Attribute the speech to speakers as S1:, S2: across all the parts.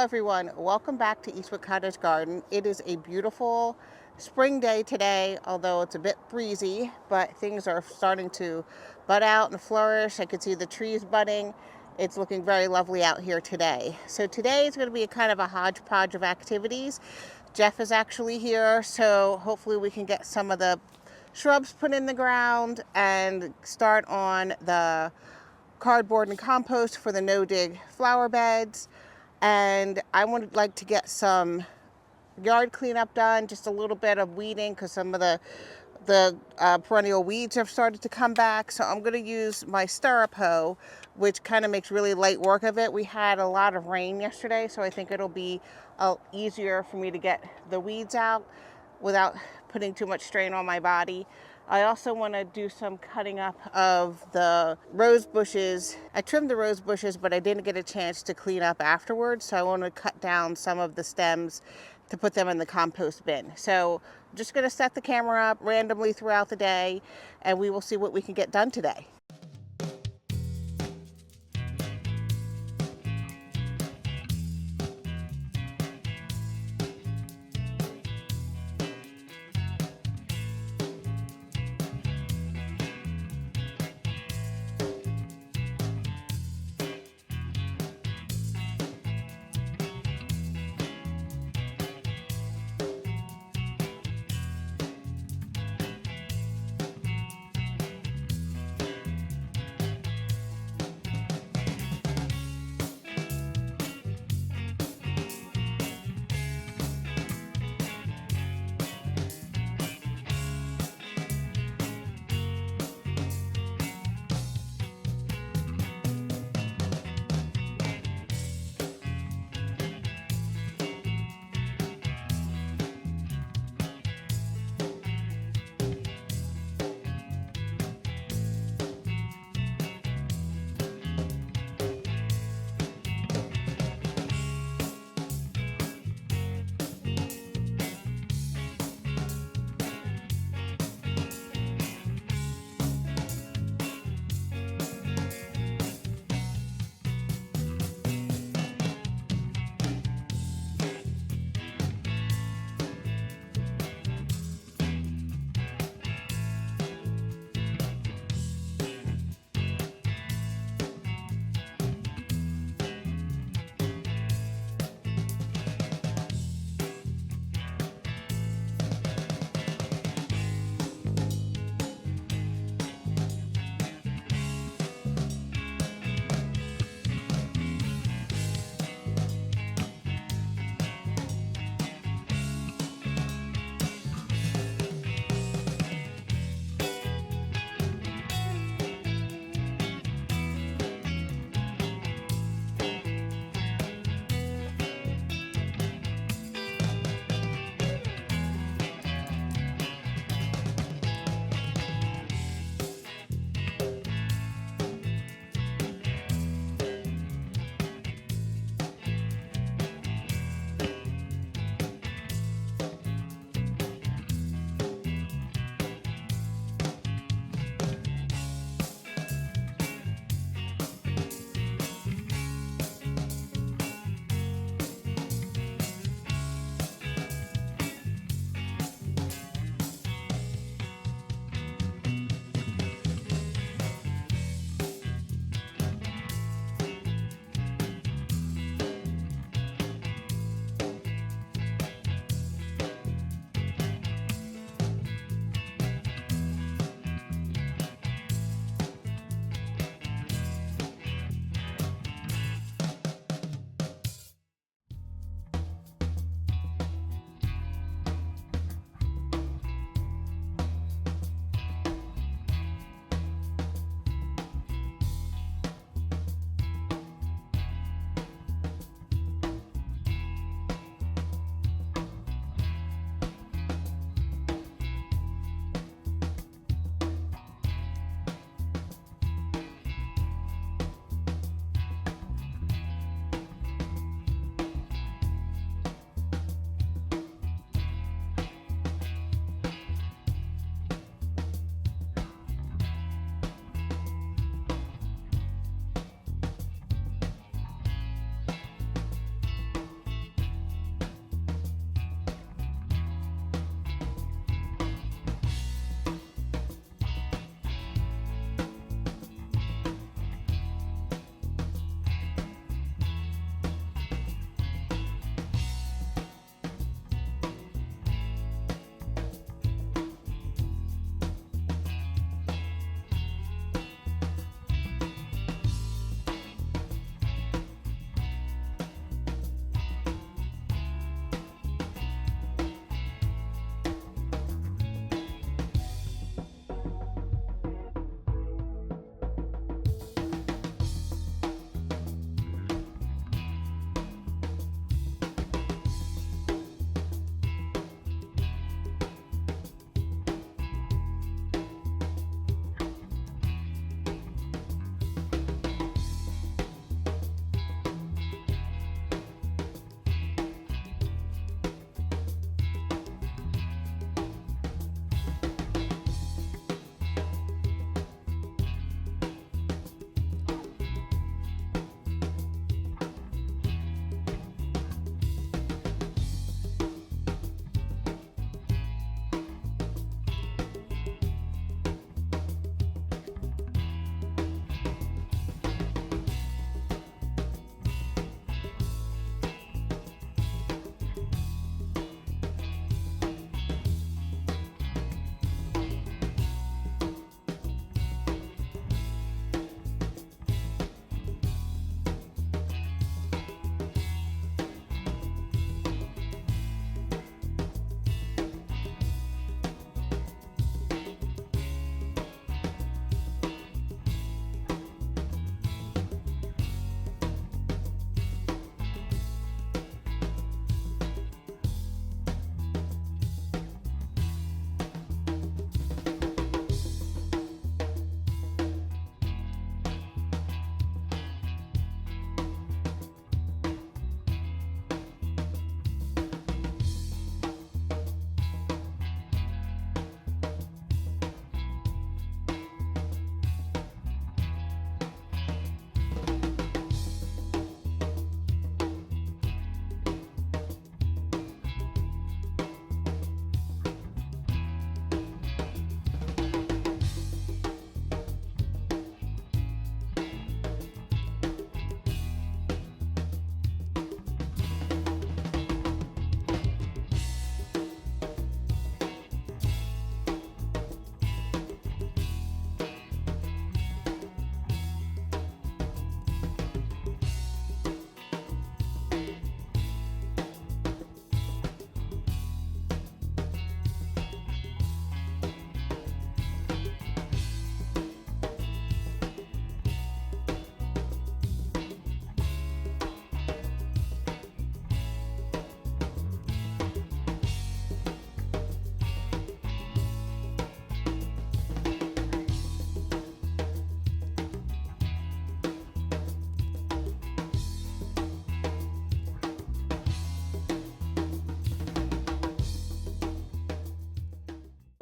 S1: everyone, welcome back to Eastwick Cottage Garden. It is a beautiful spring day today, although it's a bit breezy, but things are starting to bud out and flourish. I can see the trees budding. It's looking very lovely out here today. So today is going to be a kind of a hodgepodge of activities. Jeff is actually here, so hopefully we can get some of the shrubs put in the ground and start on the cardboard and compost for the no-dig flower beds. And I would like to get some yard cleanup done, just a little bit of weeding because some of the perennial weeds have started to come back. So I'm going to use my stirrup hoe, which kind of makes really light work of it. We had a lot of rain yesterday, so I think it'll be easier for me to get the weeds out without putting too much strain on my body. I also want to do some cutting up of the rose bushes. I trimmed the rose bushes, but I didn't get a chance to clean up afterwards, so I want to cut down some of the stems to put them in the compost bin. So I'm just going to set the camera up randomly throughout the day, and we will see what we can get done today.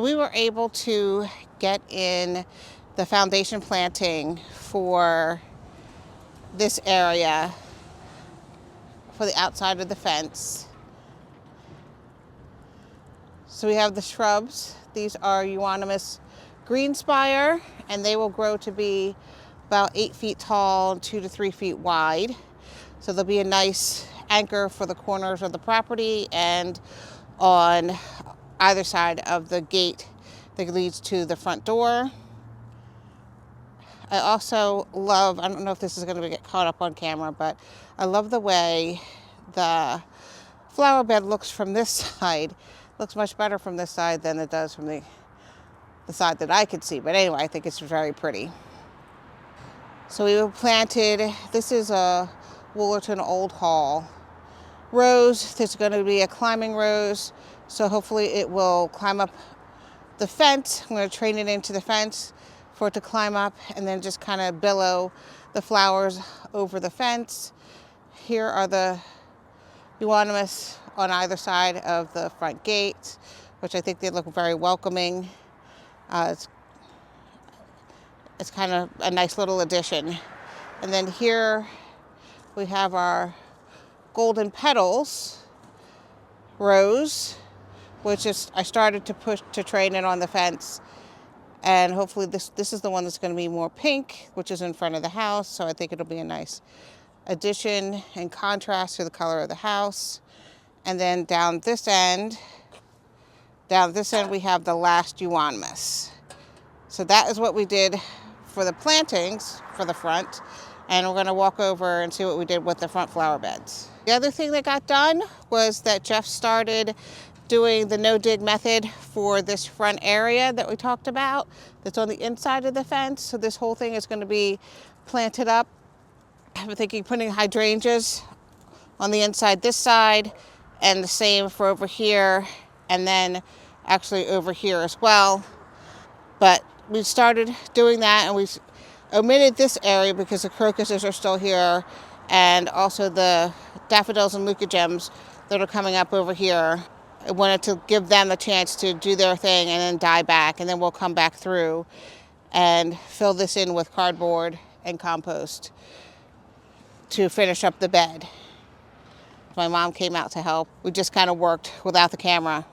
S1: We were able to get in the foundation planting for this area for the outside of the fence. So we have the shrubs. These are Euonymus green spire, and they will grow to be about 8 feet tall and 2 to 3 feet wide. So they'll be a nice anchor for the corners of the property and on either side of the gate that leads to the front door. I also love, I don't know if this is going to get caught up on camera, but I love the way the flower bed looks from this side. Looks much better from this side than it does from the side that I could see. But anyway, I think it's very pretty. So we planted, this is a Wollerton Old Hall rose. There's going to be a climbing rose, so hopefully it will climb up the fence. I'm going to train it into the fence for it to climb up and then just kind of billow the flowers over the fence. Here are the Euonymus on either side of the front gate, which I think they look very welcoming. It's kind of a nice little addition. And then here we have our golden petals rose, which is, I started to push to train it on the fence. And hopefully this is the one that's going to be more pink, which is in front of the house. So I think it'll be a nice addition and contrast to the color of the house. And then down this end we have the last Euonymus. So that is what we did for the plantings for the front. And we're going to walk over and see what we did with the front flower beds. The other thing that got done was that Jeff started doing the no-dig method for this front area that we talked about that's on the inside of the fence. So this whole thing is going to be planted up. I'm thinking putting hydrangeas on the inside this side, and the same for over here, and then actually over here as well. But we started doing that, and we omitted this area because the crocuses are still here, and also the daffodils and leucogems that are coming up over here. I wanted to give them a chance to do their thing and then die back, and then we'll come back through and fill this in with cardboard and compost to finish up the bed. My mom came out to help. We just kind of worked without the camera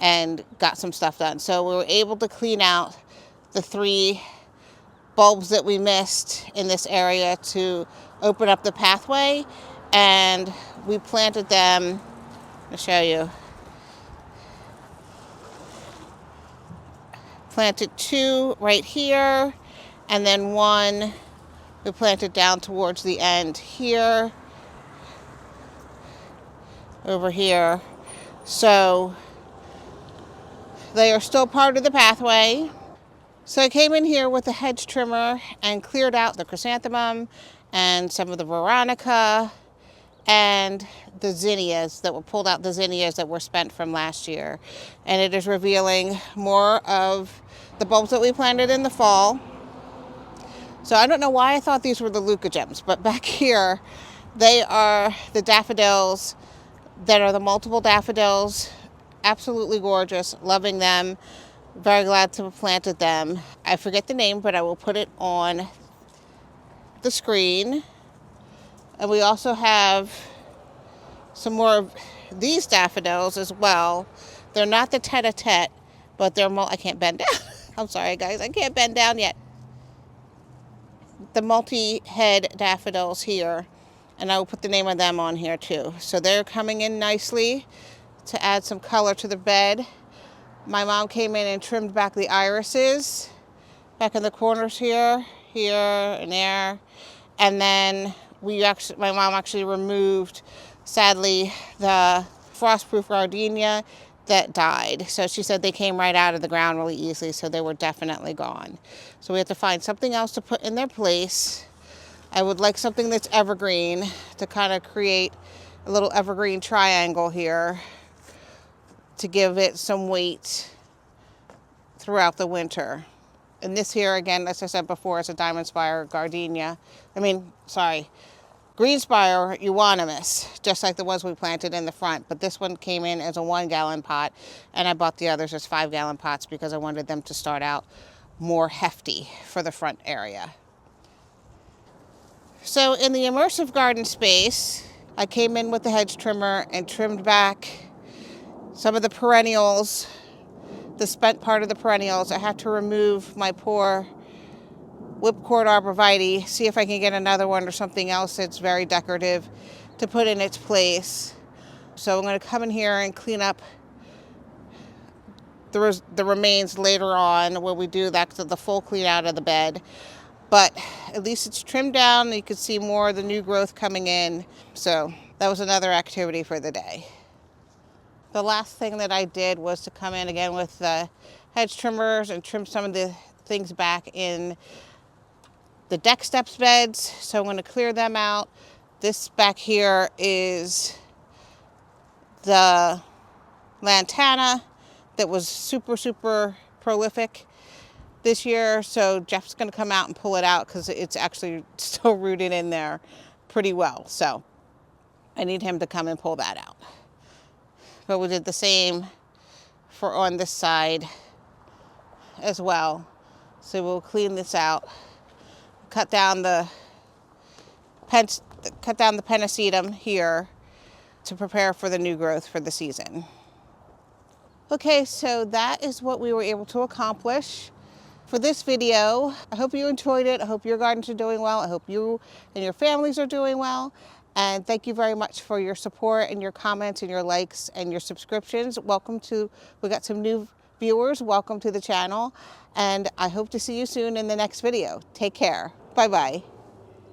S1: and got some stuff done. So we were able to clean out the 3 bulbs that we missed in this area to open up the pathway, and we planted them. I'll show you. Planted 2 right here, and then 1 we planted down towards the end here, over here. So they are still part of the pathway. So I came in here with a hedge trimmer and cleared out the chrysanthemum and some of the veronica and the zinnias that were pulled out, the zinnias that were spent from last year. And it is revealing more of the bulbs that we planted in the fall. So I don't know why I thought these were the leucogems, but back here they are the daffodils that are the multiple daffodils. Absolutely gorgeous, loving them. Very glad to have planted them. I forget the name, but I will put it on the screen. And we also have some more of these daffodils as well. They're not the tete-a-tete, but they're I can't bend down. I'm sorry, guys. I can't bend down yet. The multi-head daffodils here. And I will put the name of them on here too. So they're coming in nicely to add some color to the bed. My mom came in and trimmed back the irises, back in the corners here, and there. And then my mom actually removed, sadly, the frostproof gardenia that died. So she said they came right out of the ground really easily, so they were definitely gone. So we have to find something else to put in their place. I would like something that's evergreen to kind of create a little evergreen triangle here to give it some weight throughout the winter. And this here, again, as I said before, is a diamond spire gardenia. green Spire Euonymus, just like the ones we planted in the front. But this one came in as a 1-gallon pot, and I bought the others as 5-gallon pots because I wanted them to start out more hefty for the front area. So in the immersive garden space, I came in with the hedge trimmer and trimmed back some of the perennials, the spent part of the perennials. I had to remove my poor whipcord arborvitae, see if I can get another one or something else that's very decorative to put in its place. So I'm going to come in here and clean up the remains later on when we do that, the full clean out of the bed. But at least it's trimmed down and you can see more of the new growth coming in. So that was another activity for the day. The last thing that I did was to come in again with the hedge trimmers and trim some of the things back in the deck steps beds. So I'm going to clear them out. This back here is the lantana that was super prolific this year. So Jeff's going to come out and pull it out because it's actually still rooted in there pretty well. So I need him to come and pull that out. But we did the same for on this side as well. So we'll clean this out. Cut down the pennisetum here to prepare for the new growth for the season. Okay, so that is what we were able to accomplish for this video. I hope you enjoyed it. I hope your gardens are doing well. I hope you and your families are doing well. And thank you very much for your support and your comments and your likes and your subscriptions. We got some new viewers. Welcome to the channel. And I hope to see you soon in the next video. Take care. Bye-bye.